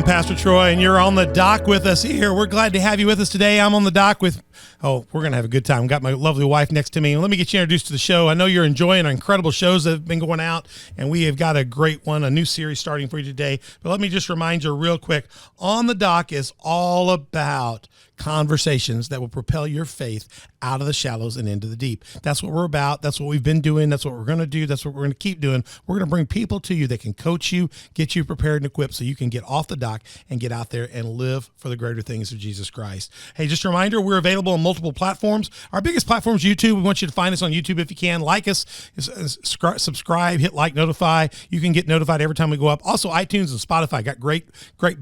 I'm Pastor Troy, and you're on the dock with us here. We're glad to have you with us today. I'm on the dock with, we're going to have a good time. I've got my lovely wife next to me. Let me get you introduced to the show. I know you're enjoying our incredible shows that have been going out, and we have got a great one, a new series starting for you today. But let me just remind you real quick, On the Dock is all about conversations that will propel your faith out of the shallows and into the deep. That's what we're about. That's what we've been doing. That's what we're going to do. That's what we're going to keep doing. We're going to bring people to you that can coach you, get you prepared and equipped so you can get off the dock and get out there and live for the greater things of Jesus Christ. Hey, just a reminder, we're available on multiple platforms. Our biggest platform is YouTube. We want you to find us on YouTube if you can. Like us, subscribe, hit like, notify. You can get notified every time we go up. Also, iTunes and Spotify got great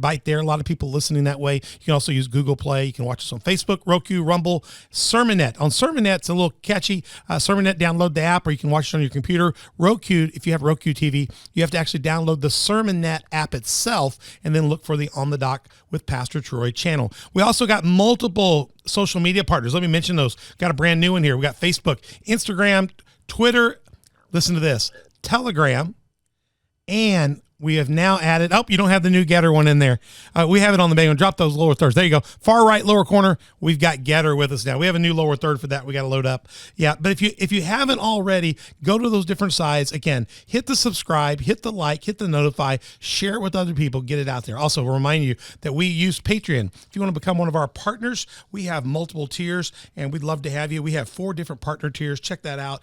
bite there. A lot of people listening that way. You can also use Google Play. You can watch us on Facebook, Roku, Rumble, Sermonet. On Sermonet, it's a little catchy. Sermonet, download the app, or you can watch it on your computer. Roku, if you have Roku TV, you have to actually download the Sermonet app itself and then look for the On the Dock with Pastor Troy channel. We also got multiple social media partners. Let me mention those. Got a brand new one here. We got Facebook, Instagram, Twitter, listen to this, Telegram, and we have now added, you don't have the new Getter one in there. We have it on the main one. Drop those lower thirds. There you go. Far right lower corner, we've got Getter with us now. We have a new lower third for that. We got to load up. Yeah, but if you haven't already, go to those different sides. Again, hit the subscribe, hit the like, hit the notify, share it with other people, get it out there. Also, we'll remind you that we use Patreon. If you want to become one of our partners, we have multiple tiers, and we'd love to have you. We have 4 different partner tiers. Check that out.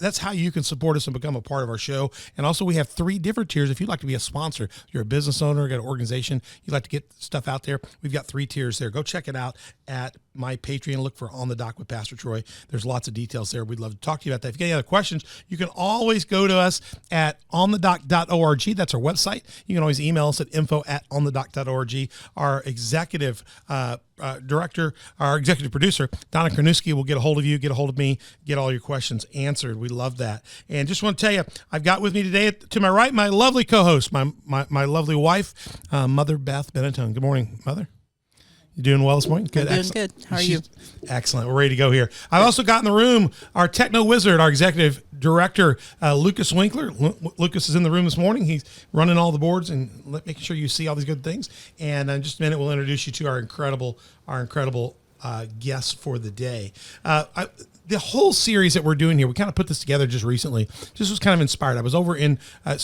That's how you can support us and become a part of our show. And also, we have 3 different tiers. If you'd like to be a sponsor, you're a business owner, got an organization, you'd like to get stuff out there, we've got 3 tiers there. Go check it out at my Patreon. Look for On the Dock with Pastor Troy. There's lots of details there. We'd love to talk to you about that. If you got any other questions, you can always go to us at onthedock.org. That's our website. You can always email us at info@onthedock.org. Our executive director, our executive producer, Donna Karnewski, will get a hold of you, get a hold of me, get all your questions answered. We love that. And just want to tell you, I've got with me today to my right, my lovely co-host, my lovely wife, Mother Beth Benitone. Good morning, Mother. You doing well this morning? Good. I'm doing good. How are you? Excellent. We're ready to go here. I've also got in the room our techno wizard, our executive director, Lucas Winkler. Lucas is in the room this morning. He's running all the boards and making sure you see all these good things. And in just a minute, we'll introduce you to our incredible guest for the day. The whole series that we're doing here, we kind of put this together just recently. Just was kind of inspired. I was over in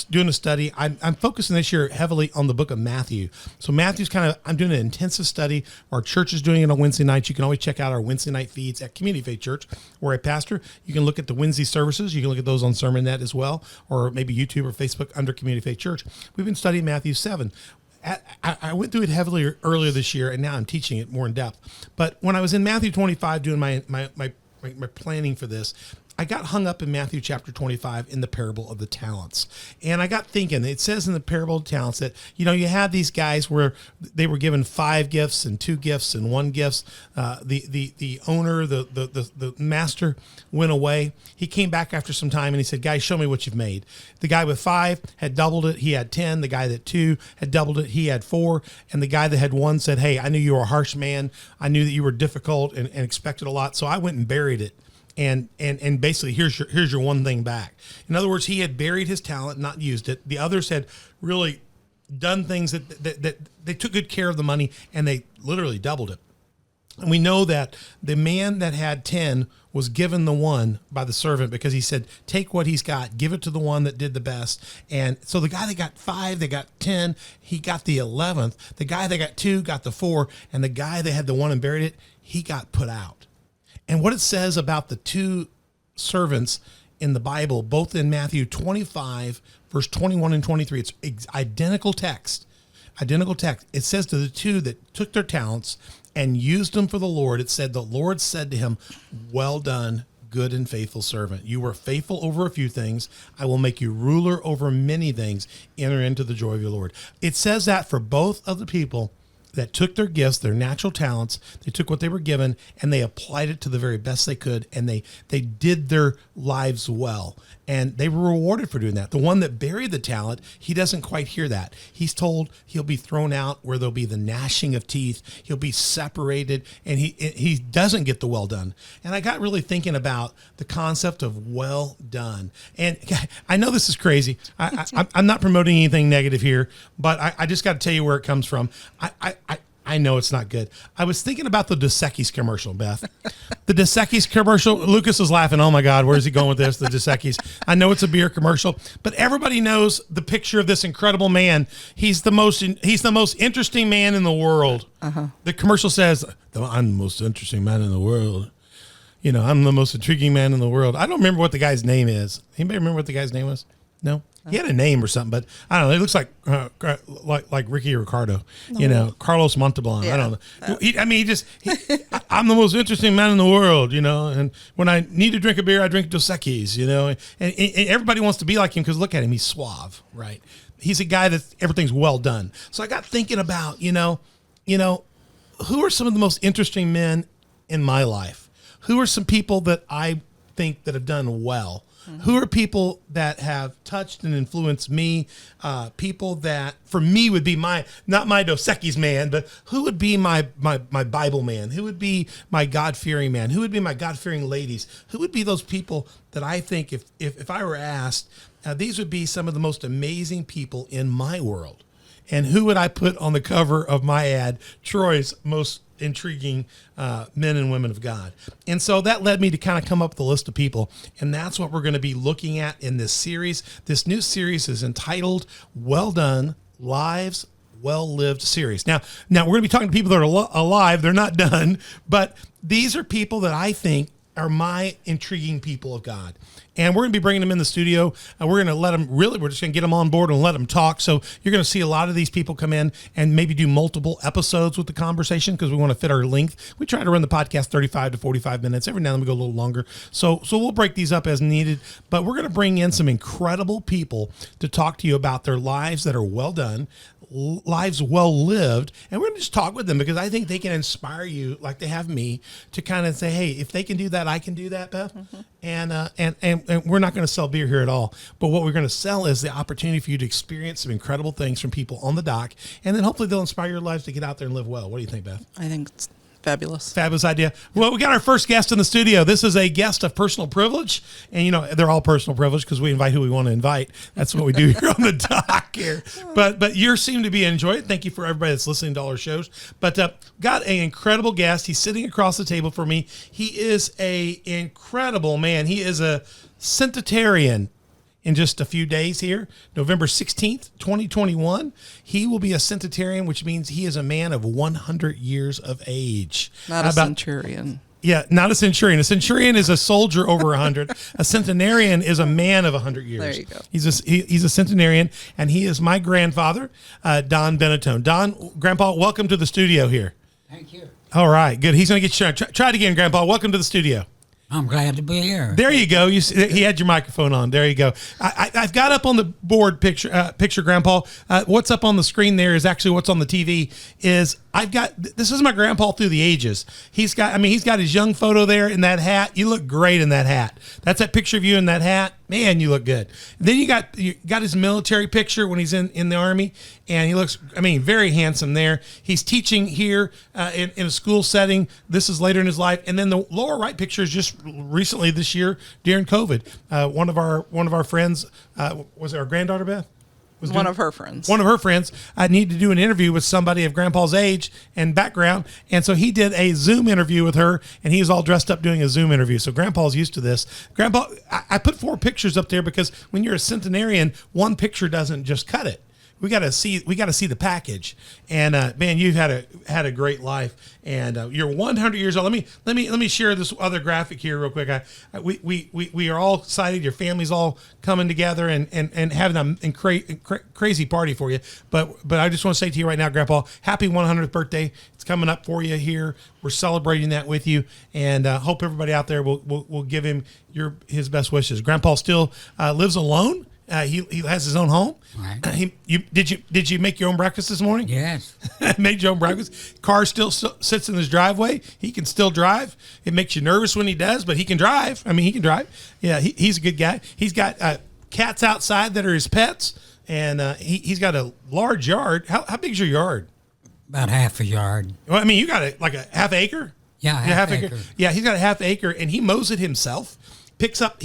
doing a study. I'm focusing this year heavily on the book of Matthew. So Matthew's I'm doing an intensive study. Our church is doing it on Wednesday nights. You can always check out our Wednesday night feeds at Community Faith Church, where I pastor. You can look at the Wednesday services. You can look at those on Sermonet as well, or maybe YouTube or Facebook under Community Faith Church. We've been studying Matthew 7. I went through it heavily earlier this year, and now I'm teaching it more in depth. But when I was in Matthew 25 doing my planning for this, I got hung up in Matthew chapter 25 in the parable of the talents. And I got thinking, it says in the parable of talents that, you had these guys where they were given 5 gifts and 2 gifts and 1 gift. The owner, the master went away. He came back after some time and he said, guys, show me what you've made. The guy with 5 had doubled it. He had 10. The guy that 2 had doubled it. He had 4. And the guy that had 1 said, hey, I knew you were a harsh man. I knew that you were difficult and expected a lot. So I went and buried it. And basically, here's your one thing back. In other words, he had buried his talent, not used it. The others had really done things that they took good care of the money, and they literally doubled it. And we know that the man that had 10 was given the 1 by the servant because he said, take what he's got, give it to the one that did the best. And so the guy that got 5, they got 10, he got the 11th. The guy that got 2 got the 4, and the guy that had the 1 and buried it, he got put out. And what it says about the 2 servants in the Bible, both in Matthew 25, verse 21 and 23, it's identical text. It says to the 2 that took their talents and used them for the Lord, it said, the Lord said to him, well done, good and faithful servant. You were faithful over a few things. I will make you ruler over many things. Enter into the joy of your Lord. It says that for both of the people that took their gifts, their natural talents, they took what they were given and they applied it to the very best they could, and they did their lives well. And they were rewarded for doing that. The one that buried the talent, he doesn't quite hear that. He's told he'll be thrown out where there'll be the gnashing of teeth. He'll be separated, and he doesn't get the well done. And I got really thinking about the concept of well done. And I know this is crazy. I'm not promoting anything negative here, but I just got to tell you where it comes from. I know it's not good. I was thinking about the Dos Equis commercial, Beth. The Dos Equis commercial. Lucas is laughing. Oh my God, where's he going with this? The Dos Equis. I know it's a beer commercial, but everybody knows the picture of this incredible man. He's the most interesting man in the world. Uh-huh. The commercial says, "I'm the most interesting man in the world. You know, I'm the most intriguing man in the world." I don't remember what the guy's name is. Anybody remember what the guy's name was? No. He had a name or something, but I don't know. It looks like Ricky Ricardo, you know, Carlos Montalban. Yeah. I don't know. I'm the most interesting man in the world, you know. And when I need to drink a beer, I drink Dos Equis, you know. And everybody wants to be like him because look at him, he's suave, right? He's a guy that everything's well done. So I got thinking about, you know, who are some of the most interesting men in my life? Who are some people that I think that have done well? Mm-hmm. Who are people that have touched and influenced me? People that, for me, would be not my Dos Equis man, but who would be my Bible man? Who would be my God-fearing man? Who would be my God-fearing ladies? Who would be those people that I think, if I were asked, these would be some of the most amazing people in my world? And who would I put on the cover of my ad? Troy's most intriguing men and women of God. And so that led me to kind of come up with a list of people. And that's what we're going to be looking at in this series. This new series is entitled Well Done, Lives Well Lived series. Now we're going to be talking to people that are alive. They're not done, but these are people that I think are my intriguing people of God. And we're going to be bringing them in the studio. We're going to let them we're just going to get them on board and let them talk. So you're going to see a lot of these people come in and maybe do multiple episodes with the conversation because we want to fit our length. We try to run the podcast 35 to 45 minutes. Every now and then we go a little longer. So we'll break these up as needed. But we're going to bring in some incredible people to talk to you about their lives that are well done, lives well lived, and we're going to just talk with them because I think they can inspire you like they have me to kind of say, hey, if they can do that, I can do that, Beth. Mm-hmm. And we're not going to sell beer here at all, but what we're going to sell is the opportunity for you to experience some incredible things from people on the dock, and then hopefully they'll inspire your lives to get out there and live well. What do you think, Beth? I think it's fabulous. Fabulous idea. Well, we got our first guest in the studio. This is a guest of personal privilege. And, you know, they're all personal privilege because we invite who we want to invite. That's what we do here on the dock here. But you seem to be enjoying it. Thank you for everybody that's listening to all our shows. But got an incredible guest. He's sitting across the table from me. He is a incredible man. He is a centenarian. In just a few days here, November 16th, 2021, he will be a centenarian, which means he is a man of 100 years of age. Not a centurion. Yeah, not a centurion. A centurion is a soldier over 100. A centenarian is a man of 100 years. There you go. He's a centenarian, and he is my grandfather, Don Benitone. Don, Grandpa, welcome to the studio here. Thank you. All right, good. He's going to get you. Try it again, Grandpa. Welcome to the studio. I'm glad to be here. There you go. He had your microphone on. There you go. I've got up on the board picture, Grandpa. What's up on the screen there is actually what's on the TV. This is my grandpa through the ages. He's got his young photo there in that hat. You look great in that hat. That's that picture of you in that hat. Man, you look good. And then you got his military picture when he's in the Army, and he looks, very handsome there. He's teaching here in a school setting. This is later in his life. And then the lower right picture is just recently this year during COVID. One of our friends, was it our granddaughter, Beth? One of her friends. One of her friends needed to do an interview with somebody of Grandpa's age and background. And so he did a Zoom interview with her, and he was all dressed up doing a Zoom interview. So Grandpa's used to this. Grandpa, I put 4 pictures up there because when you're a centenarian, one picture doesn't just cut it. We got to see the package. And man, you've had a great life, and you're 100 years old. Let me share this other graphic here real quick. We are all excited. Your family's all coming together and having a crazy party for you. But I just want to say to you right now, Grandpa, happy 100th birthday. It's coming up for you here. We're celebrating that with you, and hope everybody out there will give him his best wishes. Grandpa still lives alone He has his own home. Right. Did you make your own breakfast this morning? Yes. Made your own breakfast. Car still sits in his driveway. He can still drive. It makes you nervous when he does, but he can drive. I mean, he can drive. Yeah, he's a good guy. He's got cats outside that are his pets, and he's got a large yard. How big's your yard? About half a yard. Well, I mean, you got a half acre. Yeah, half acre. Yeah, he's got a half acre, and he mows it himself. Picks up.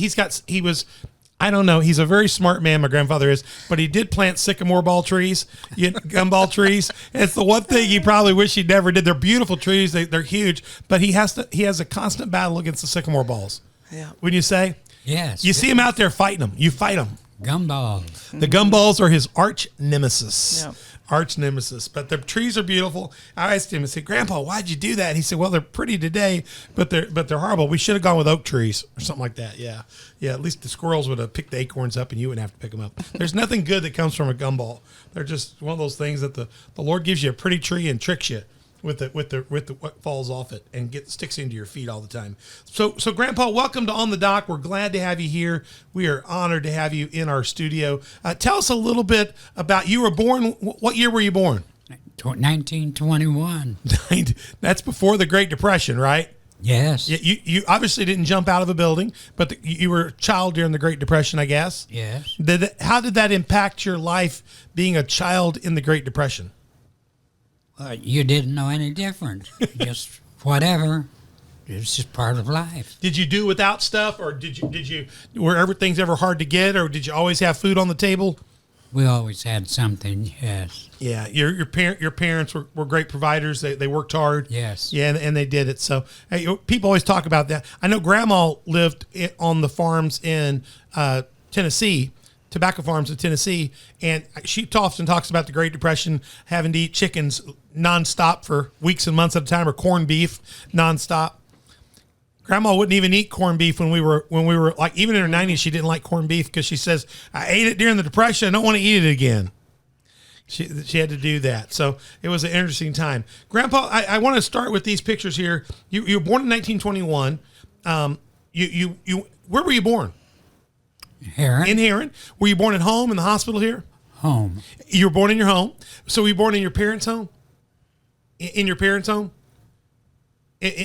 I don't know. He's a very smart man, my grandfather is, but he did plant sycamore ball trees, gumball trees. It's the one thing he probably wish he never did. They're beautiful trees. They're huge, but he has a constant battle against the sycamore balls. Yeah. Wouldn't you say? Yes. You see him out there fighting them. You fight them. Gumballs. The gumballs are his arch nemesis. Yeah. Arch nemesis. But the trees are beautiful. I asked him, I said, Grandpa, why'd you do that? And he said, well, they're pretty today, but they're horrible. We should have gone with oak trees or something like that. Yeah. Yeah. At least the squirrels would have picked the acorns up and you wouldn't have to pick them up. There's nothing good that comes from a gumball. They're just one of those things that the Lord gives you a pretty tree and tricks you with what falls off it and sticks into your feet all the time. So Grandpa, welcome to On the Dock. We're glad to have you here. We are honored to have you in our studio. Tell us a little bit about, you were born, what year were you born? 1921. That's before the Great Depression, right? Yes. You obviously didn't jump out of a building, but you were a child during the Great Depression, I guess. Yes. How did that impact your life being a child in the Great Depression? You didn't know any different. Just whatever. It's just part of life. Did you do without stuff, or were everything's ever hard to get, or did you always have food on the table? We always had something, yes. Yeah, your parents were great providers. They worked hard. Yes. Yeah, and they did it. So hey, people always talk about that. I know Grandma lived on the farms in Tennessee, tobacco farms in Tennessee, and she often talks about the Great Depression, having to eat chickens nonstop for weeks and months at a time, or corned beef nonstop. Grandma wouldn't even eat corned beef when we were like, even in her 90s, she didn't like corned beef because she says, I ate it during the Depression. I don't want to eat it again. She had to do that. So it was an interesting time. Grandpa, I want to start with these pictures here. You were born in 1921. Where were you born? Heron. In Heron. Were you born at home, in the hospital here? Home. You were born in your home. So were you born in your parents' home? In your parents' home?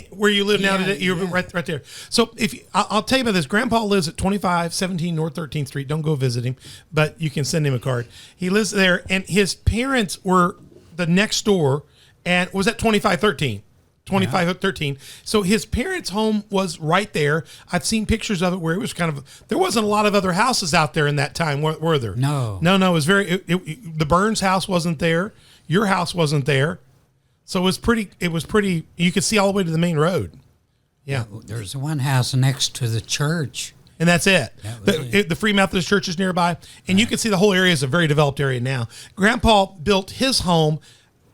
Where you live now today? You're right there. So I'll tell you about this. Grandpa lives at 2517 North 13th Street. Don't go visit him, but you can send him a card. He lives there, and his parents were the next door, and was at 2513. 2513. So his parents' home was right there. I've seen pictures of it where it was there wasn't a lot of other houses out there in that time, were there? No. It was the Burns house wasn't there. Your house wasn't there. So it was pretty, you could see all the way to the main road. Yeah. There's one house next to the church. And that's it. That The Free Methodist Church is nearby. And you can see the whole area is a very developed area now. Grandpa built his home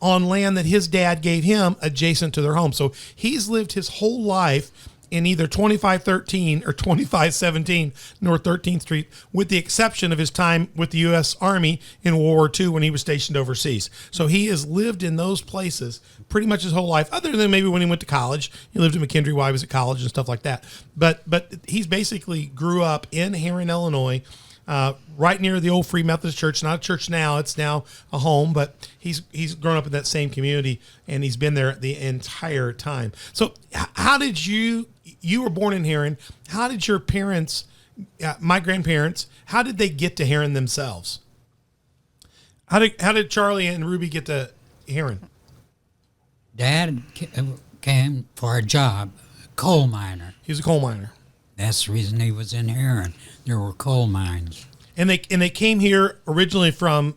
on land that his dad gave him adjacent to their home. So he's lived his whole life in either 2513 or 2517 North 13th Street, with the exception of his time with the U.S. Army in World War II when he was stationed overseas. So he has lived in those places pretty much his whole life, other than maybe when he went to college. He lived in McKendree while he was at college and stuff like that. But he's basically grew up in Heron, Illinois, right near the old Free Methodist Church. Not a church now; it's now a home. But he's grown up in that same community, and he's been there the entire time. So, how did you were born in Heron? How did your parents, my grandparents, how did they get to Heron themselves? How did Charlie and Ruby get to Heron? Dad came for a job, a coal miner. He was a coal miner. That's the reason he was in Heron. There were coal mines. And they came here originally from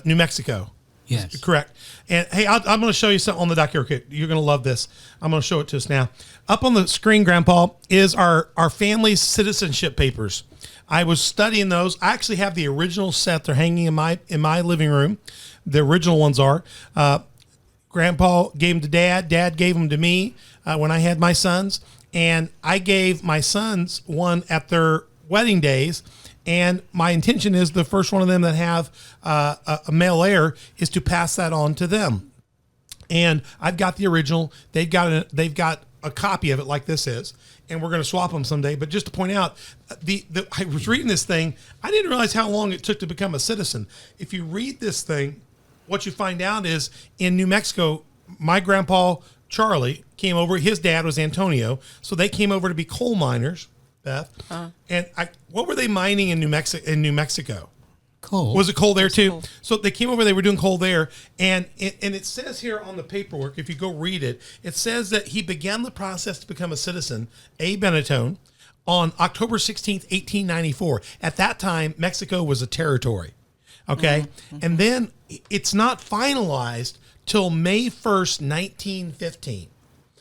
New Mexico. Yes. Correct. And hey, I'm going to show you something on the dock here. Okay, you're going to love this. I'm going to show it to us now. Up on the screen, Grandpa, is our family's citizenship papers. I was studying those. I actually have the original set. They're hanging in my living room. The original ones are. Grandpa gave them to Dad. Dad gave them to me when I had my sons. And I gave my sons one at their wedding days. And my intention is the first one of them that have a male heir is to pass that on to them. And I've got the original. They've got a copy of it like this is, and we're going to swap them someday. But just to point out, I was reading this thing. I didn't realize how long it took to become a citizen. If you read this thing, what you find out is in New Mexico, my grandpa Charlie came over. His dad was Antonio, so they came over to be coal miners. Beth, and what were they mining in New Mexico? Coal. Was it coal there too? Coal. So they came over. They were doing coal there, and it says here on the paperwork, if you go read it, it says that he began the process to become a citizen, a Benitone, on October 16th, 1894. At that time, Mexico was a territory. Okay, and then it's not finalized till May 1st, 1915.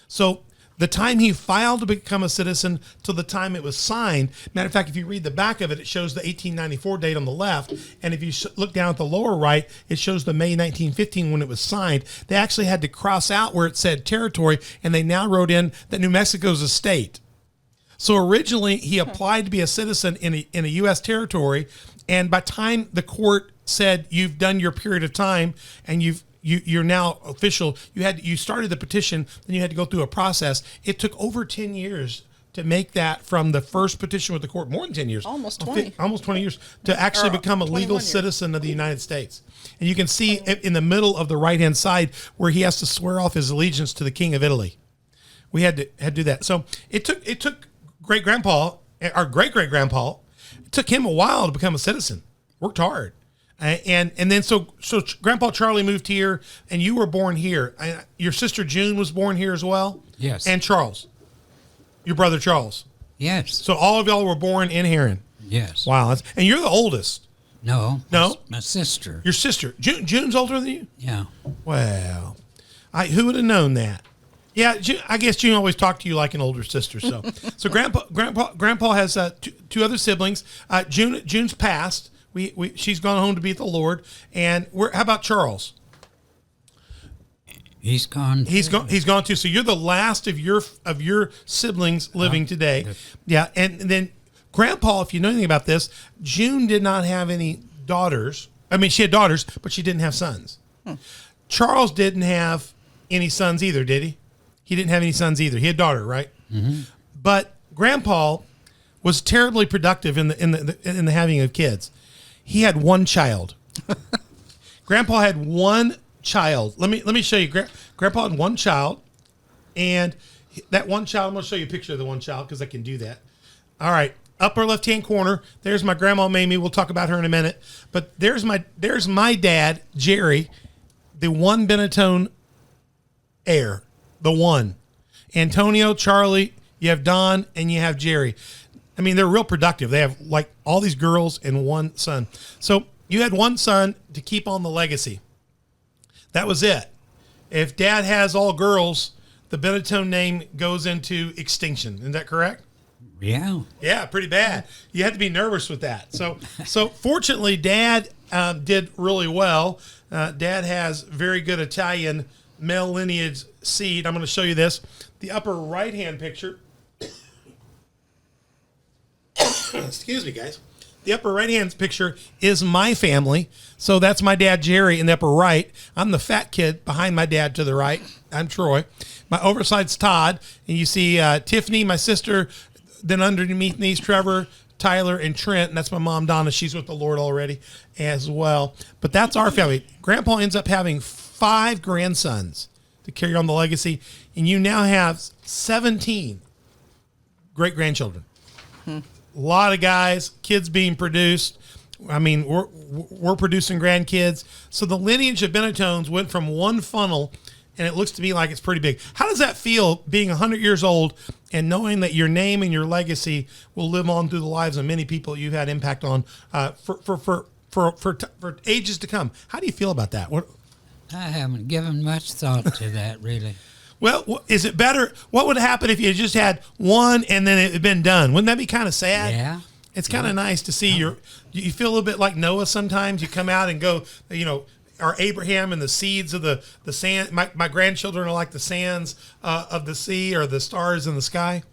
So the time he filed to become a citizen till the time it was signed. Matter of fact, if you read the back of it, it shows the 1894 date on the left. And if you look down at the lower right, it shows the May 1915 when it was signed. They actually had to cross out where it said territory, and they now wrote in that New Mexico's a state. So originally, he applied to be a citizen in a U.S. territory, and by the time the court said, you've done your period of time, and you're now official. You started the petition, then you had to go through a process. It took over 10 years to make that from the first petition with the court, more than 10 years. Almost 20. Almost 20 years to actually become a legal citizen of the United States. And you can see in the middle of the right-hand side where he has to swear off his allegiance to the King of Italy. We had to do that. So it took great-grandpa, our great-great-grandpa, it took him a while to become a citizen. Worked hard. And then so Grandpa Charlie moved here, and you were born here. Your sister June was born here as well? Yes. And Charles, your brother Charles. Yes. So all of y'all were born in Heron. Yes. Wow. And you're the oldest. No. No? My sister. Your sister. June's older than you? Yeah. Well, who would have known that? Yeah, I guess June always talked to you like an older sister. So Grandpa has two other siblings. June's passed. She's gone home to be with the Lord. And how about Charles? He's gone. He's gone too. So you're the last of your siblings living today. Yeah, and then Grandpa, if you know anything about this, June did not have any daughters. I mean, she had daughters, but she didn't have sons. Charles didn't have any sons either, did he? He didn't have any sons either. He had a daughter, right? Mm-hmm. But Grandpa was terribly productive in the having of kids. He had one child. Grandpa had one child. Let me show you. Grandpa had one child, and that one child. I'm going to show you a picture of the one child because I can do that. All right, upper left-hand corner. There's my grandma Mamie. We'll talk about her in a minute. But there's my dad Jerry, the one Benitone heir, the one. Antonio, Charlie. You have Don, and you have Jerry. I mean, they're real productive. They have like all these girls and one son. So you had one son to keep on the legacy. That was it. If Dad has all girls, the Benetone name goes into extinction. Isn't that correct? Yeah. Yeah, pretty bad. You had to be nervous with that. So fortunately, Dad did really well. Dad has very good Italian male lineage seed. I'm going to show you this. The upper right-hand picture. Excuse me, guys. The upper right-hand picture is my family. So that's my dad, Jerry, in the upper right. I'm the fat kid behind my dad to the right. I'm Troy. My overside's Todd. And you see Tiffany, my sister. Then underneath me is Trevor, Tyler, and Trent. And that's my mom, Donna. She's with the Lord already as well. But that's our family. Grandpa ends up having 5 grandsons to carry on the legacy. And you now have 17 great-grandchildren. A lot of guys, kids being produced. I mean, we're producing grandkids. So the lineage of Benetones went from one funnel, and it looks to me like it's pretty big. How does that feel, being 100 years old and knowing that your name and your legacy will live on through the lives of many people you've had impact on for ages to come? How do you feel about that? I haven't given much thought to that, really. Well, is it better? What would happen if you just had one and then it had been done? Wouldn't that be kind of sad? Yeah. It's kind of nice to see you feel a little bit like Noah sometimes. You come out and go, or Abraham and the seeds of the sand. My grandchildren are like the sands of the sea or the stars in the sky.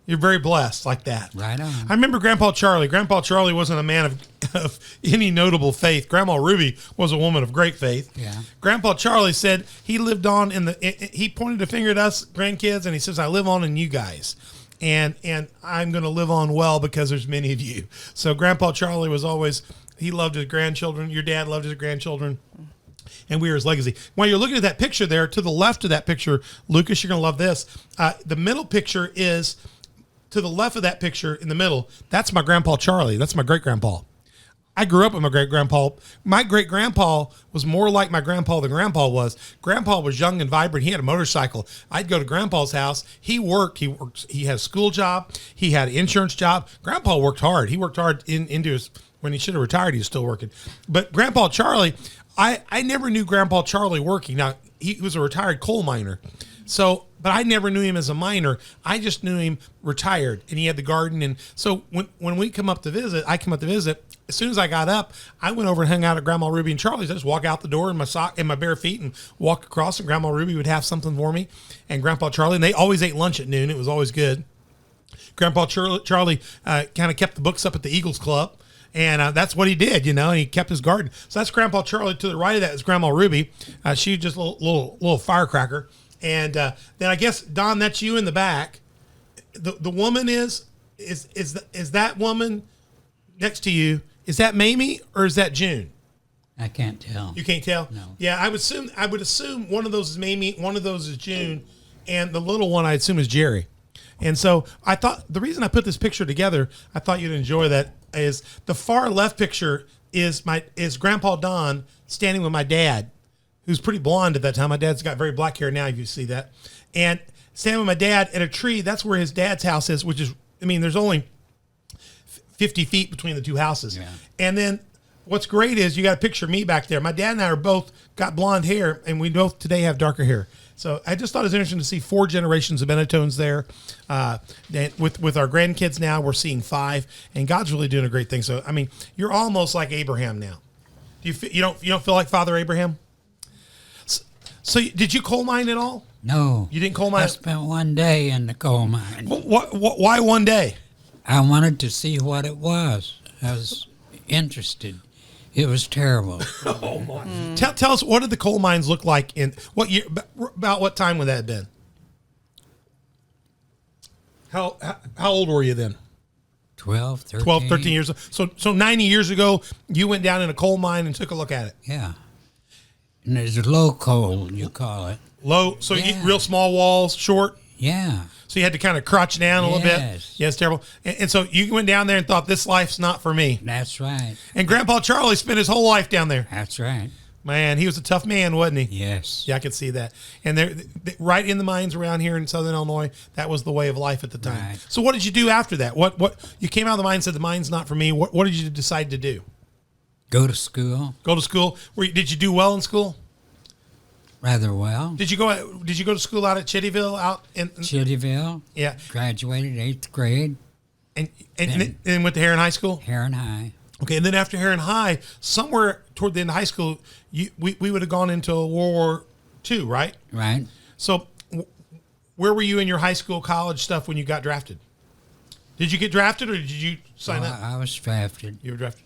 You're very blessed like that. Right on. I remember Grandpa Charlie. Grandpa Charlie wasn't a man of any notable faith. Grandma Ruby was a woman of great faith. Yeah. Grandpa Charlie said he lived on he pointed a finger at us grandkids, and he says, I live on in you guys. And I'm going to live on well because there's many of you. So Grandpa Charlie was always, he loved his grandchildren. Your dad loved his grandchildren. And we are his legacy. While you're looking at that picture there, to the left of that picture, Lucas, you're going to love this. The middle picture is, to the left of that picture in the middle, that's my Grandpa Charlie. That's my great-grandpa. I grew up with my great-grandpa. My great-grandpa was more like my grandpa than Grandpa was. Grandpa was young and vibrant. He had a motorcycle. I'd go to Grandpa's house. He worked. He had a school job. He had an insurance job. Grandpa worked hard. He worked hard into his, when he should have retired, he was still working. But Grandpa Charlie, I never knew Grandpa Charlie working. Now, he was a retired coal miner. So, but I never knew him as a miner. I just knew him retired, and he had the garden. And so when we come up to visit, I come up to visit. As soon as I got up, I went over and hung out at Grandma Ruby and Charlie's. I just walk out the door in my bare feet and walk across, and Grandma Ruby would have something for me, and Grandpa Charlie. And they always ate lunch at noon. It was always good. Grandpa Charlie kind of kept the books up at the Eagles Club. And that's what he did, and he kept his garden. So that's Grandpa Charlie. To the right of that is Grandma Ruby. She was just a little firecracker. And then I guess, Don, that's you in the back. The woman is that woman next to you, is that Mamie or is that June? I can't tell. You can't tell? No. Yeah, I would assume one of those is Mamie, one of those is June, and the little one I assume is Jerry. And so I thought, the reason I put this picture together, I thought you'd enjoy that, is the far left picture is Grandpa Don standing with my dad, who's pretty blonde at that time. My dad's got very black hair now, if you see that. And standing with my dad at a tree, that's where his dad's house is, which is, there's only 50 feet between the two houses. Yeah. And then what's great is you got a picture of me back there. My dad and I are both got blonde hair, and we both today have darker hair. So I just thought it was interesting to see 4 generations of Benitones there. With our grandkids now, we're seeing 5, and God's really doing a great thing. So, you're almost like Abraham now. You don't feel like Father Abraham? So did you coal mine at all? No. You didn't coal mine? I spent one day in the coal mine. Why one day? I wanted to see what it was. I was interested. It was terrible. Oh my! Tell us, what did the coal mines look like in what year? About what time would that have been? How old were you then? 12, 13 years. So 90 years ago, you went down in a coal mine and took a look at it. Yeah. And there's low coal, you call it. Low, so real small walls, short? Yeah. So you had to kind of crouch down a little bit? Yeah, it's terrible. And so you went down there and thought, this life's not for me. That's right. And Grandpa Charlie spent his whole life down there. That's right. Man, he was a tough man, wasn't he? Yes. Yeah, I could see that. And they're right in the mines around here in Southern Illinois, that was the way of life at the time. Right. So what did you do after that? What you came out of the mine and said, the mine's not for me. What did you decide to do? Go to school. Go to school. Did you do well in school? Rather well. Did you go to school out at Chittyville? Chittyville. Yeah. Graduated 8th grade. And went to Heron High School? Heron High. Okay, and then after Heron High, somewhere toward the end of high school, we would have gone into World War II, right? Right. So where were you in your high school, college stuff when you got drafted? Did you get drafted or did you sign up? I was drafted. You were drafted.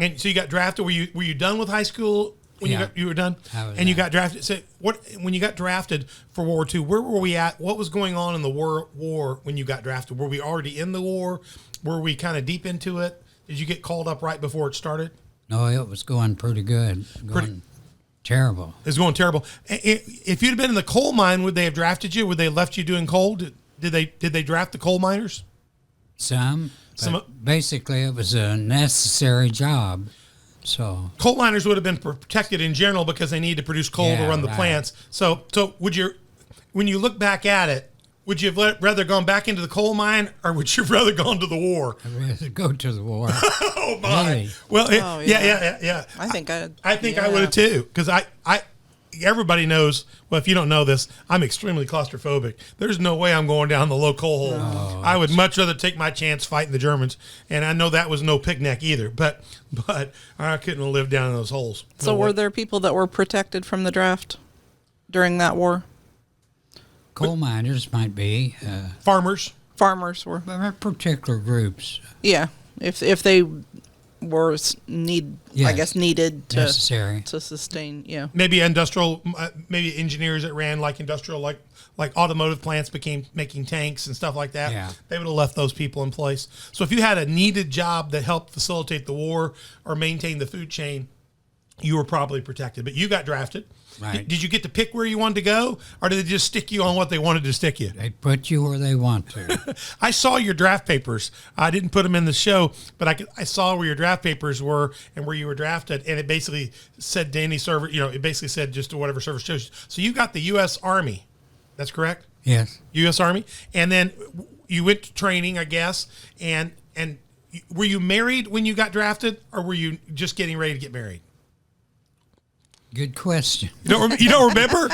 And so you got drafted. Were you done with high school when you were done? I was and you got drafted. So when you got drafted for World War II, where were we at? What was going on in the war when you got drafted? Were we already in the war? Were we kind of deep into it? Did you get called up right before it started? No, it was going pretty good. Terrible. It was going terrible. If you'd have been in the coal mine, would they have drafted you? Would they have left you doing coal? Did they draft the coal miners? Some. Basically, it was a necessary job. So coal miners would have been protected in general because they need to produce coal to run the plants. So when you look back at it, would you have rather gone back into the coal mine or would you have rather gone to the war? I'd rather go to the war. Oh my! Really? Well, yeah. I think I would have too, because everybody knows. Well, if you don't know this, I'm extremely claustrophobic. There's no way I'm going down the low coal hole. No, I would much rather take my chance fighting the Germans, and I know that was no picnic either. But I couldn't have lived down in those holes. So were there people that were protected from the draft during that war? Coal miners might be. Farmers. Farmers were. particular groups Yeah. If they were Yes. I guess needed to necessary. to sustain. Yeah. Maybe industrial, maybe engineers that ran like industrial, like automotive plants became making tanks and stuff like that. Yeah. They would have left those people in place. So if you had a needed job that helped facilitate the war or maintain the food chain, you were probably protected. But you got drafted. Right. Did you get to pick where you wanted to go, or did they just stick you on what they wanted to stick you? They put you where they want to. I saw your draft papers. I didn't put them in the show, but I saw where your draft papers were and where you were drafted, and it basically said Danny Service. It basically said just whatever service chose you. So you got the U.S. Army. That's correct? Yes. U.S. Army. And then you went to training, I guess, and were you married when you got drafted, or were you just getting ready to get married? Good question. You don't remember?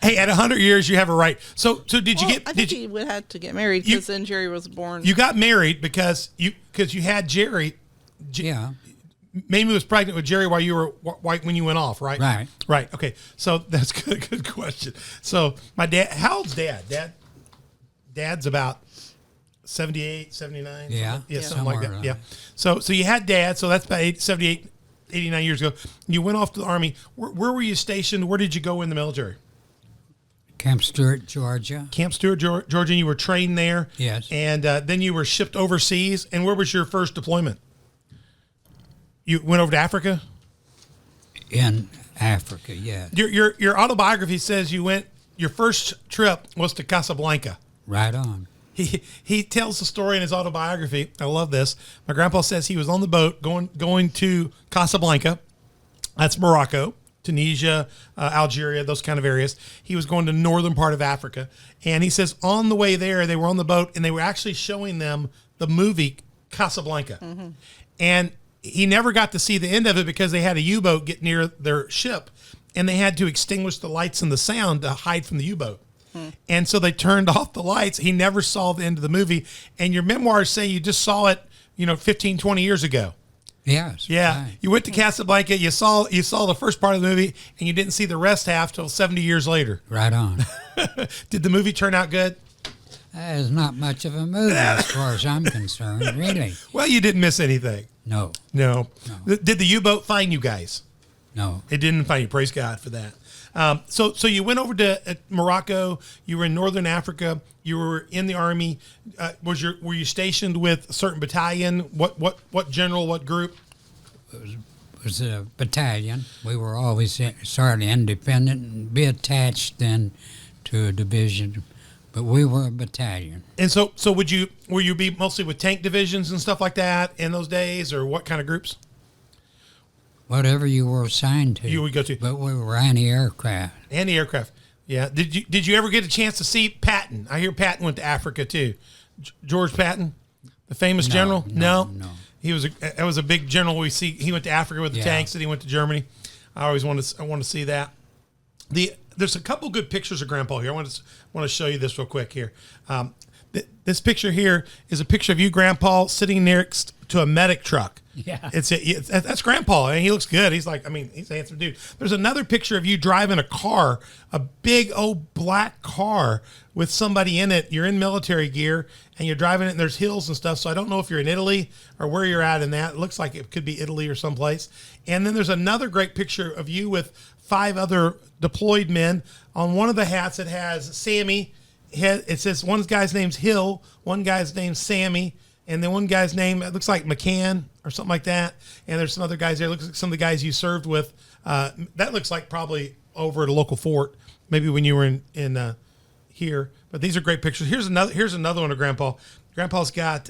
Hey, at 100 years, you have a right. So did you get? I think he would have to get married because then Jerry was born. You got married because you had Jerry. Yeah. Mamie was pregnant with Jerry while you were when you went off, right? Right. Right. Okay. So that's good. Good question. So my dad, how old's Dad? Dad's about 78, 79. Yeah. Something like that. Somewhere Yeah. around. So you had Dad. So that's about 78, 89 years ago. You went off to the Army. Where were you stationed? Where did you go in the military? Camp Stewart, Georgia. Camp Stewart, Georgia. And you were trained there. Yes. And then you were shipped overseas. And where was your first deployment? You went over to Africa? In Africa, yes. Your autobiography says your first trip was to Casablanca. Right on. He tells the story in his autobiography. I love this. My grandpa says he was on the boat going to Casablanca. That's Morocco, Tunisia, Algeria, those kind of areas. He was going to the northern part of Africa. And he says on the way there, they were on the boat and they were actually showing them the movie Casablanca. Mm-hmm. And he never got to see the end of it because they had a U-boat get near their ship and they had to extinguish the lights and the sound to hide from the U-boat. And so they turned off the lights. He never saw the end of the movie. And your memoirs say you just saw it, 15, 20 years ago. Yes. Yeah. Right. You went to Casablanca, you saw the first part of the movie, and you didn't see the rest half till 70 years later. Right on. Did the movie turn out good? That is not much of a movie as far as I'm concerned, really. Well, you didn't miss anything. No. No. Did the U-boat find you guys? No. It didn't find you. Praise God for that. So you went over to Morocco. You were in northern Africa. You were in the Army. Were you stationed with a certain battalion? What general? What group? It was a battalion. We were always sort of independent and be attached then to a division, but we were a battalion. And so were you be mostly with tank divisions and stuff like that in those days, or what kind of groups? Whatever you were assigned to. You would go to. But we were anti-aircraft. Anti-aircraft. Yeah. Did you ever get a chance to see Patton? I hear Patton went to Africa too. George Patton, the famous general. No. He was that was a big general. We see he went to Africa with the tanks, and he went to Germany. I always want to see that. There's a couple good pictures of Grandpa here. I want to show you this real quick here. This picture here is a picture of you, Grandpa, sitting next to a medic truck. Yeah. That's Grandpa, and he looks good. He's a handsome dude. There's another picture of you driving a car, a big old black car with somebody in it. You're in military gear, and you're driving it, and there's hills and stuff, so I don't know if you're in Italy or where you're at in that. It looks like it could be Italy or someplace. And then there's another great picture of you with 5 other deployed men. On one of the hats, it has Sammy. It says one guy's name's Hill, one guy's name's Sammy, and then one guy's name, it looks like McCann or something like that. And there's some other guys there. It looks like some of the guys you served with. That looks like probably over at a local fort, maybe when you were in here. But these are great pictures. Here's another one of Grandpa. Grandpa's got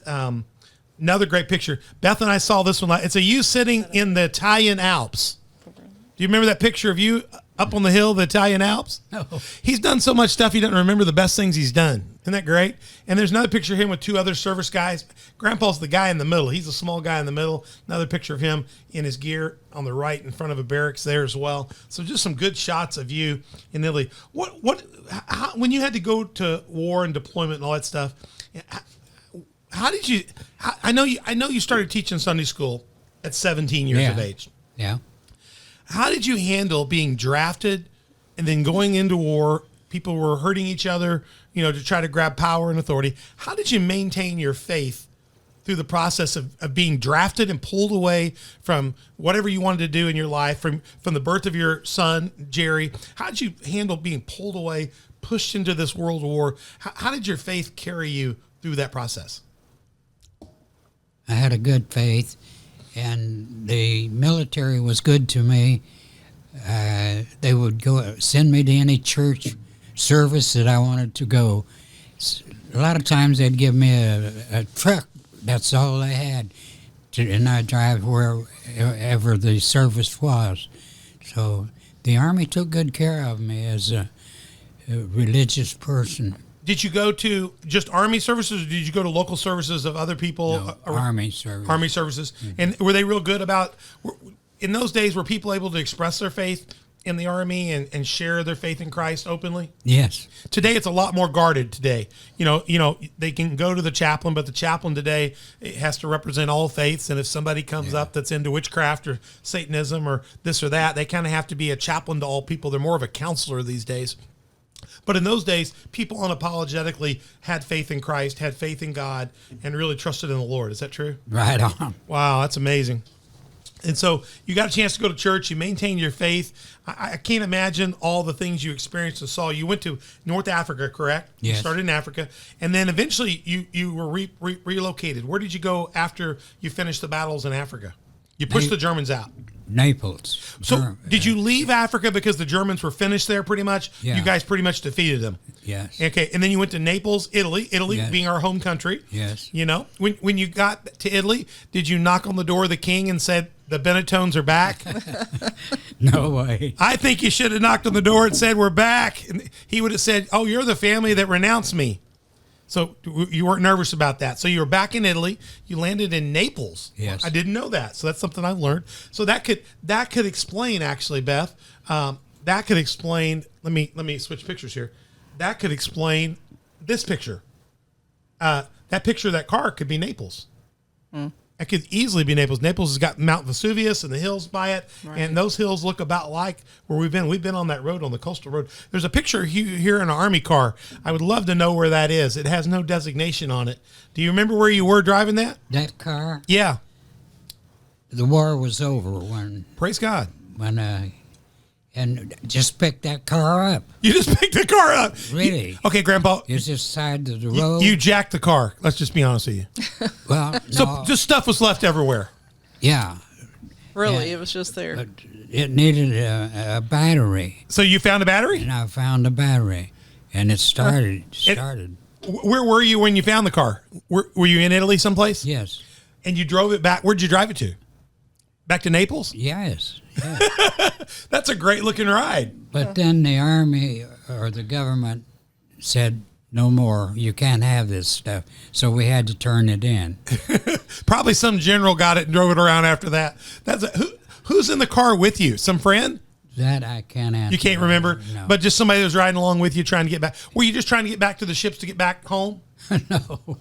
another great picture. Beth and I saw this one. It's a you sitting in the Italian Alps. Do you remember that picture of you up on the hill, the Italian Alps? No. He's done so much stuff he doesn't remember the best things he's done. Isn't that great? And there's another picture of him with 2 other service guys. Grandpa's the guy in the middle. He's a small guy in the middle. Another picture of him in his gear on the right in front of a barracks there as well. So just some good shots of you in Italy. When you had to go to war and deployment and all that stuff, how did you? I know you started teaching Sunday school at 17 years of age. Yeah. How did you handle being drafted and then going into war People were hurting each other, to try to grab power and authority. How did you maintain your faith through the process of being drafted and pulled away from whatever you wanted to do in your life, from the birth of your son, Jerry? How did you handle being pulled away, pushed into this world war? How did your faith carry you through that process? I had a good faith, and the military was good to me. They would send me to any church service that I wanted to go. A lot of times they'd give me a truck. That's all they had, and I'd drive wherever the service was. So the Army took good care of me as a religious person. Did you go to just Army services, or did you go to local services of other people? No, Army service. Army services. Mm-hmm. And were they real good about, in those days, were people able to express their faith in the Army and share their faith in Christ openly? Yes. Today, it's a lot more guarded today. They can go to the chaplain, but the chaplain today has to represent all faiths. And if somebody comes up that's into witchcraft or Satanism or this or that, they kind of have to be a chaplain to all people. They're more of a counselor these days. But in those days, people unapologetically had faith in Christ, had faith in God, and really trusted in the Lord. Is that true? Right on. Wow, that's amazing. And so you got a chance to go to church. You maintained your faith. I can't imagine all the things you experienced and saw. You went to North Africa, correct? Yes. You started in Africa. And then eventually you were relocated. Where did you go after you finished the battles in Africa? You pushed the Germans out. Naples. So did you leave Africa because the Germans were finished there pretty much? Yeah. You guys pretty much defeated them. Yes. Okay, and then you went to Naples, Italy Yes. being our home country. Yes. When you got to Italy, did you knock on the door of the king and said, the Benitones are back? No way. I think you should have knocked on the door and said, we're back. And he would have said, oh, you're the family that renounced me. So you weren't nervous about that. So you were back in Italy. You landed in Naples. Yes. I didn't know that. So that's something I've learned. So that could explain, actually, Beth. That could explain. Let me switch pictures here. That could explain this picture. That picture of that car could be Naples. It could easily be Naples. Naples has got Mount Vesuvius and the hills by it, and those hills look about like where we've been. We've been on that road, on the coastal road. There's a picture here in an Army car. I would love to know where that is. It has no designation on it. Do you remember where you were driving that? That car? Yeah. The war was over when Praise God. And just picked that car up. You just picked the car up. Really? Okay, Grandpa. It's just side of the road. You jacked the car. Let's just be honest with you. Well, So no, just stuff was left everywhere. yeah. Really, Yeah. it was just there. But it needed a battery, So you found a battery? and I found a battery, and it started. Where were you when you found the car? Were you in Italy someplace? Yes. And you drove it back. Where'd you drive it to? Back to Naples? Yes. That's a great looking ride. But then the Army or the government said, no more, you can't have this stuff. So we had to turn it in. Probably some general got it and drove it around after that. Who's in the car with you? Some friend? That I can't answer. You can't remember? No. But just somebody that was riding along with you trying to get back. Were you just trying to get back to the ships to get back home? No.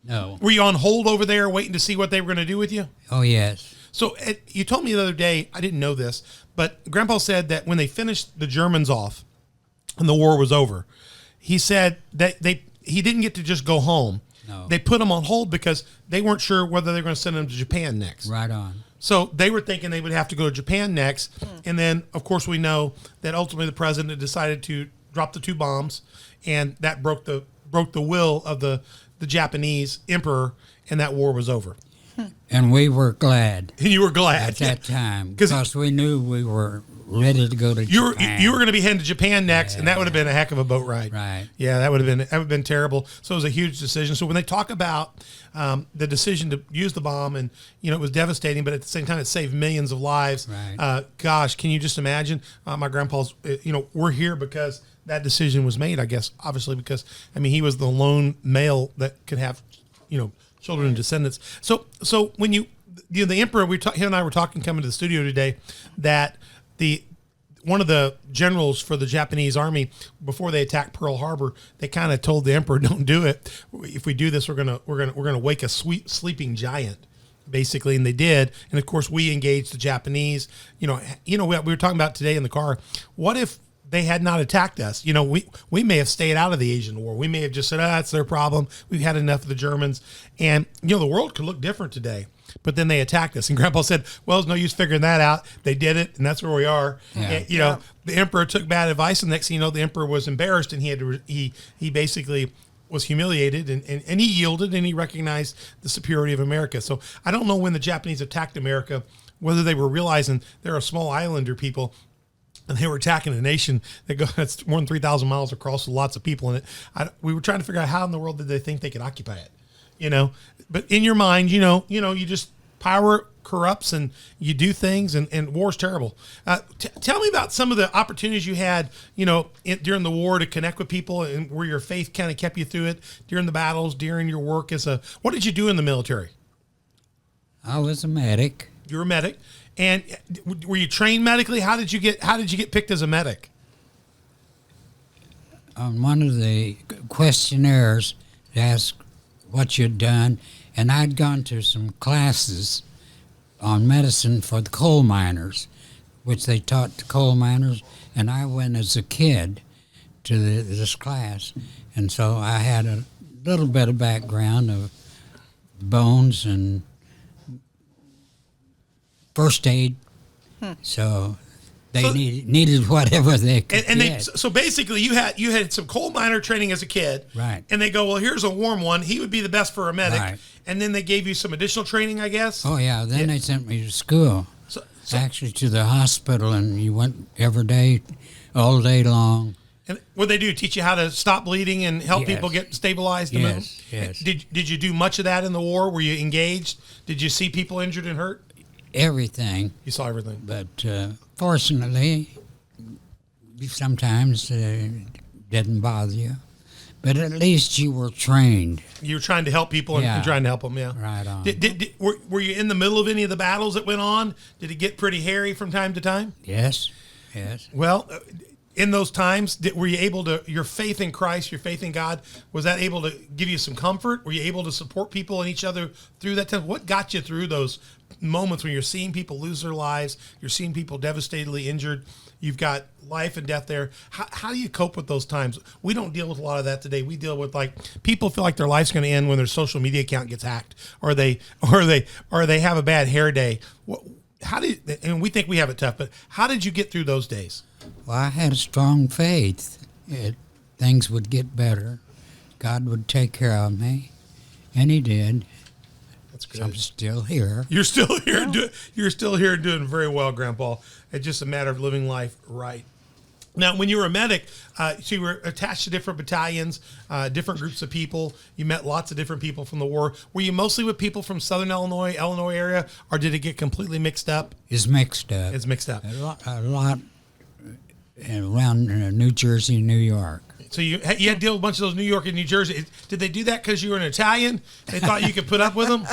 No. Were you on hold over there waiting to see what they were going to do with you? Oh, yes. So you told me the other day, I didn't know this, but Grandpa said that when they finished the Germans off and the war was over, he said that he didn't get to just go home. No. They put him on hold because they weren't sure whether they were going to send him to Japan next. Right on. So they were thinking they would have to go to Japan next. And then, of course, we know that ultimately the president decided to drop the 2 bombs, and that broke the will of the Japanese emperor, and that war was over. And we were glad And you were glad. at that time 'Cause- because we knew we were ready to go to Japan. You were going to be heading to Japan next, and that would have been a heck of a boat ride. Right. Yeah, that would have been terrible. So it was a huge decision. So when they talk about the decision to use the bomb, and it was devastating, but at the same time it saved millions of lives. Right. Gosh, can you just imagine? My grandpa's. We're here because that decision was made. I guess obviously because he was the lone male that could have children and descendants. So when the emperor, him and I were talking coming to the studio today, that one of the generals for the Japanese army, before they attacked Pearl Harbor, they kind of told the emperor, "Don't do it. If we do this, we're gonna wake a sleeping giant." Basically, and they did. And of course, we engaged the Japanese. We were talking about today in the car. What if they had not attacked us. We may have stayed out of the Asian war. We may have just said, it's their problem. We've had enough of the Germans. And, the world could look different today. But then they attacked us. And Grandpa said, well, there's no use figuring that out. They did it, and that's where we are. Yeah. And, the emperor took bad advice, and next thing you know, the emperor was embarrassed, and he basically was humiliated, and he yielded, and he recognized the superiority of America. So I don't know when the Japanese attacked America, whether they were realizing they're a small islander people, and they were attacking a nation that's more than 3,000 miles across with lots of people in it. We were trying to figure out how in the world did they think they could occupy it, But in your mind, you just power corrupts and you do things, and war's terrible. Tell me about some of the opportunities you had, during the war to connect with people, and where your faith kind of kept you through it during the battles, during your work what did you do in the military? I was a medic. You were a medic. And were you trained medically? How did you get picked as a medic? On one of the questionnaires, they asked what you'd done, and I'd gone to some classes on medicine for the coal miners, which they taught the coal miners, and I went as a kid to this class, and so I had a little bit of background of bones and first aid, so they needed whatever they could get. So basically, you had some coal miner training as a kid, right? And they go, well, here's a warm one. He would be the best for a medic, right. And then they gave you some additional training, I guess. Oh yeah, then they sent me to school, so actually to the hospital, and you went every day, all day long. And what they do, teach you how to stop bleeding and help Yes. people get stabilized. Yes. Did you do much of that in the war? Were you engaged? Did you see people injured and hurt? Everything. You saw everything. But fortunately, sometimes didn't bother you. But at least you were trained. You were trying to help people and trying to help them, yeah. Right on. Were you in the middle of any of the battles that went on? Did it get pretty hairy from time to time? Yes. Well, in those times, were you able to, your faith in Christ, your faith in God, was that able to give you some comfort? Were you able to support people and each other through that time? What got you through those moments when you're seeing people lose their lives, you're seeing people devastatedly injured, you've got life and death there? How do you cope with those times? We don't deal with a lot of that today. We deal with, like, people feel like their life's going to end when their social media account gets hacked, or they have a bad hair day. And we think we have it tough, but how did you get through those days? Well, I had a strong faith. Things would get better. God would take care of me, and He did. That's good. I'm still here. You're still here. You're still here doing very well, Grandpa. It's just a matter of living life right. Now, when you were a medic, so you were attached to different battalions, different groups of people. You met lots of different people from the war. Were you mostly with people from Southern Illinois area, or did it get completely mixed up? It's mixed up. It's mixed up. A lot around New Jersey, New York. So you had to deal with a bunch of those New York and New Jersey. Did they do that because you were an Italian? They thought you could put up with them?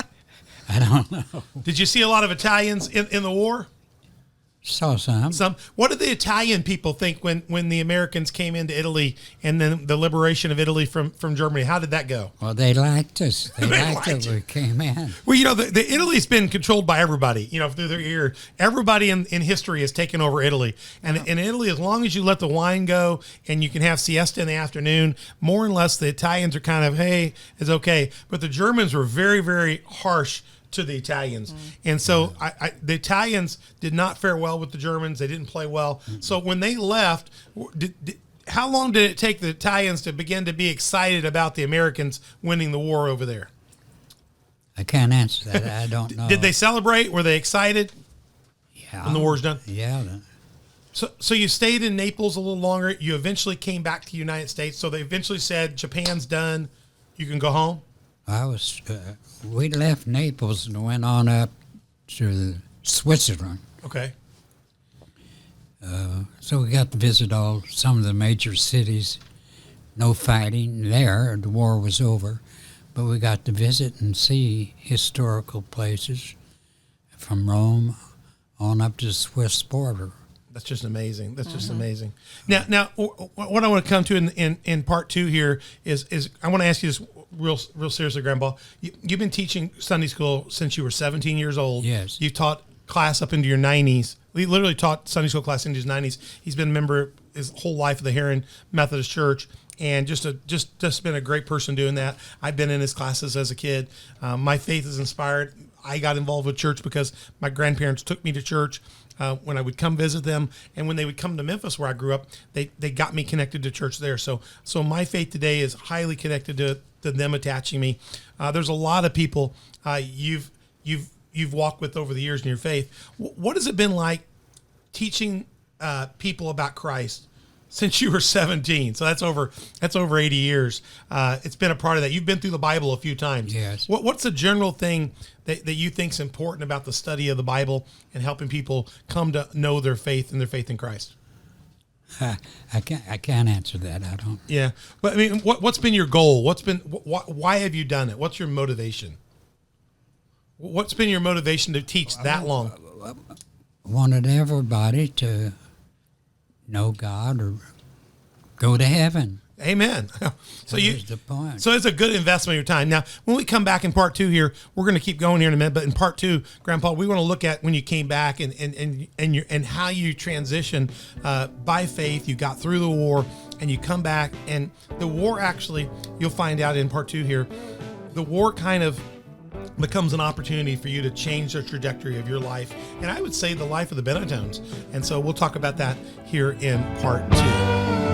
I don't know. Did you see a lot of Italians in the war? Saw some. Some. What did the Italian people think when the Americans came into Italy and then the liberation of Italy from Germany? How did that go? Well, they liked us. They liked it when we came in. Well, the Italy's been controlled by everybody, through their ear. Everybody in history has taken over Italy. And in Italy, as long as you let the wine go and you can have siesta in the afternoon, more or less the Italians are kind of, hey, it's okay. But the Germans were very, very harsh to the Italians. And so the Italians did not fare well with the Germans. They didn't play well. So when they left, how long did it take the Italians to begin to be excited about the Americans winning the war over there? I can't answer that. I don't know. Did they celebrate? Were they excited when the war's done? Yeah. So you stayed in Naples a little longer. You eventually came back to the United States. So they eventually said, Japan's done. You can go home? We left Naples and went on up to Switzerland. Okay. So we got to visit some of the major cities. No fighting there. The war was over. But we got to visit and see historical places from Rome on up to the Swiss border. That's just amazing. That's just amazing. Now, what I want to come to in part two here is I want to ask you this real seriously, Grandpa. You've been teaching Sunday school since you were 17 years old. Yes. You've taught class up into your 90s. We literally taught Sunday school class into his 90s. He's been a member his whole life of the Heron Methodist Church, and just been a great person doing that. I've been in his classes as a kid. My faith is inspired. I got involved with church because my grandparents took me to church when I would come visit them, and when they would come to Memphis, where I grew up, they got me connected to church there. So my faith today is highly connected to them attaching me. There's a lot of people you've walked with over the years in your faith. What has it been like teaching people about Christ since you were 17? So that's over 80 years. It's been a part of that. You've been through the Bible a few times. Yes. What's the general thing that you think is important about the study of the Bible and helping people come to know their faith and their faith in Christ? I can't answer that. I don't. Yeah, but I mean, what's been your goal? Why have you done it? What's your motivation? What's been your motivation to teach that long? Wanted everybody to know God or go to heaven. Amen. So That was the point. So it's a good investment of your time. Now, when we come back in part 2 here, we're going to keep going here in a minute. But in part 2, Grandpa, we want to look at when you came back and how you transitioned by faith. You got through the war and you come back, and the war actually, you'll find out in part 2 here, the war kind of becomes an opportunity for you to change the trajectory of your life, and I would say the life of the Benitones. And so we'll talk about that here in part 2.